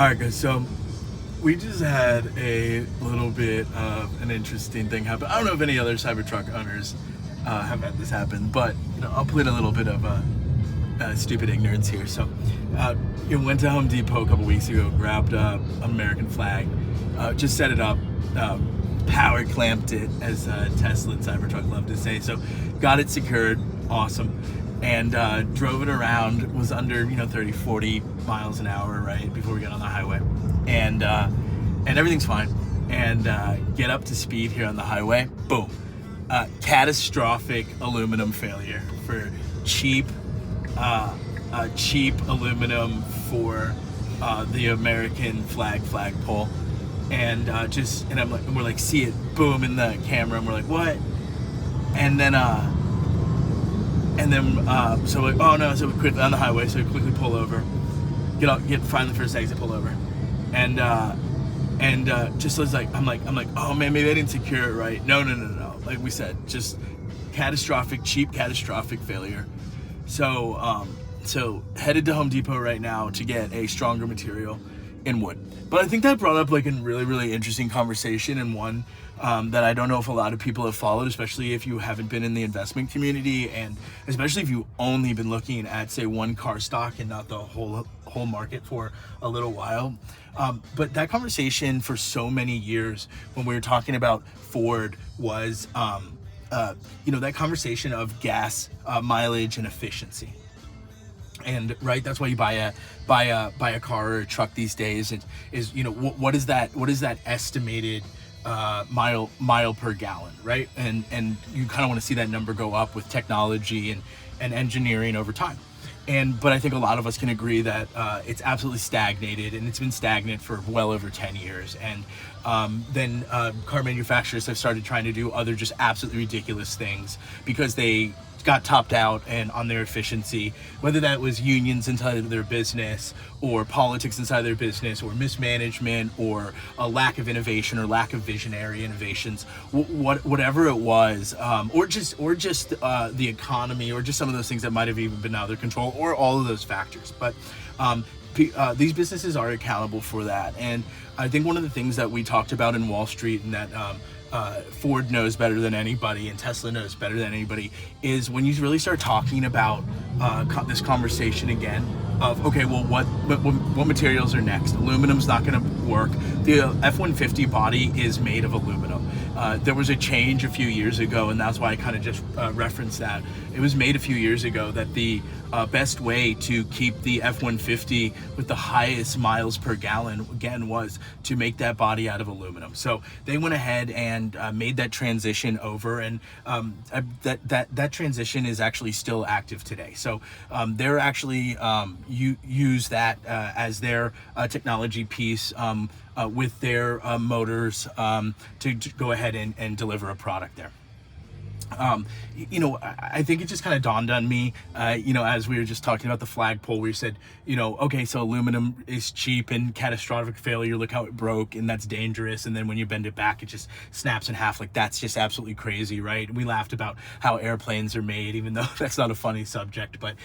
Alright guys, so we just had a little bit of an interesting thing happen. I don't know if any other Cybertruck owners have had this happen, but I'll plead a little bit of stupid ignorance here. So went to Home Depot a couple weeks ago, grabbed an American flag, just set it up, power clamped it, as Tesla and Cybertruck love to say. So got it secured, awesome. And drove it around, was under 30, 40 miles an hour, right, before we got on the highway. And everything's fine. And get up to speed here on the highway, boom. Catastrophic aluminum failure for cheap aluminum for the American flagpole. And we're like, see it, boom, in the camera, and we're like, what? And then so we're like, oh no, so we quickly on the highway, so we quickly pull over, find the first exit, pull over, and just was like, I'm like, oh man, maybe I didn't secure it right. No, like we said, just cheap catastrophic failure. So headed to Home Depot right now to get a stronger material in wood. But I think that brought up like a really, really interesting conversation, and one that I don't know if a lot of people have followed, especially if you haven't been in the investment community, and especially if you've only been looking at, say, one car stock and not the whole market for a little while. But that conversation for so many years when we were talking about Ford was, that conversation of gas mileage and efficiency. And right, that's why you buy a car or a truck these days. What is that estimated mile per gallon, right? And you kind of want to see that number go up with technology and engineering over time. But I think a lot of us can agree that it's absolutely stagnated, and it's been stagnant for well over 10 years. And then car manufacturers have started trying to do other just absolutely ridiculous things because they got topped out and on their efficiency, whether that was unions inside of their business or politics inside their business or mismanagement or a lack of innovation or lack of visionary innovations, whatever it was, or just the economy, or just some of those things that might have even been out of their control, or all of those factors. But these businesses are accountable for that. And I think one of the things that we talked about in Wall Street, and that Ford knows better than anybody and Tesla knows better than anybody, is when you really start talking about this conversation again of, okay, well, what materials are next? Aluminum's not going to work. The F-150 body is made of aluminum. There was a change a few years ago, and that's why I kind of just referenced that. It was made a few years ago that the best way to keep the F-150 with the highest miles per gallon, again, was to make that body out of aluminum. So they went ahead and made that transition over, and that transition is actually still active today. So they're actually use that as their technology piece with their motors to go ahead and deliver a product there. I think it just kind of dawned on me, as we were just talking about the flagpole, where you said, okay, so aluminum is cheap and catastrophic failure, look how it broke, and that's dangerous. And then when you bend it back, it just snaps in half. Like, that's just absolutely crazy, right? We laughed about how airplanes are made, even though that's not a funny subject, but,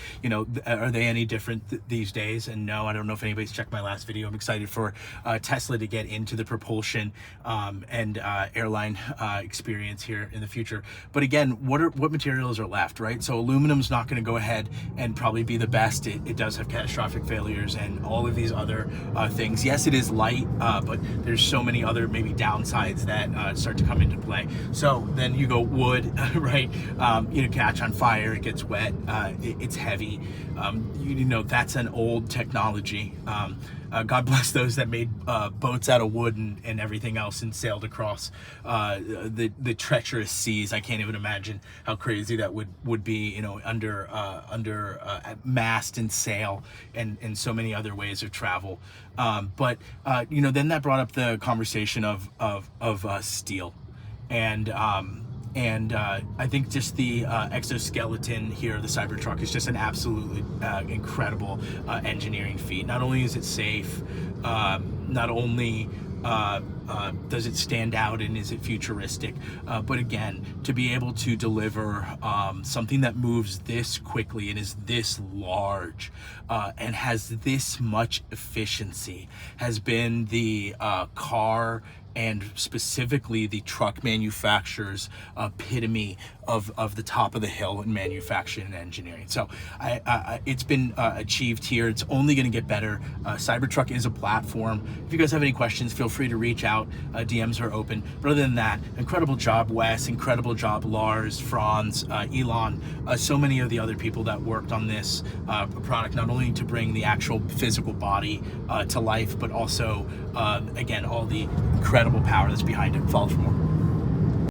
are they any different these days? And no, I don't know if anybody's checked my last video. I'm excited for Tesla to get into the propulsion and airline experience here in the future. But again, what materials are left, right? So aluminum's not going to go ahead and probably be the best. It does have catastrophic failures and all of these other things. Yes, it is light, but there's so many other maybe downsides that start to come into play. So then you go wood, right? Catch on fire, it gets wet, it's heavy. That's an old technology. God bless those that made boats out of wood and everything else and sailed across the treacherous seas. I can't even imagine how crazy that would be, under mast and sail and so many other ways of travel. But then that brought up the conversation of steel. And I think just the exoskeleton here, the Cybertruck, is just an absolutely incredible engineering feat. Not only is it safe, not only Does it stand out, and is it futuristic? But again, to be able to deliver something that moves this quickly and is this large and has this much efficiency has been the car and specifically the truck manufacturer's epitome of the top of the hill in manufacturing and engineering. So it's been achieved here. It's only going to get better. Cybertruck is a platform. If you guys have any questions, feel free to reach out. DMs are open. But other than that, incredible job, Wes. Incredible job, Lars, Franz, Elon, so many of the other people that worked on this product, not only to bring the actual physical body to life, but also, again, all the incredible power that's behind it. Follow for more.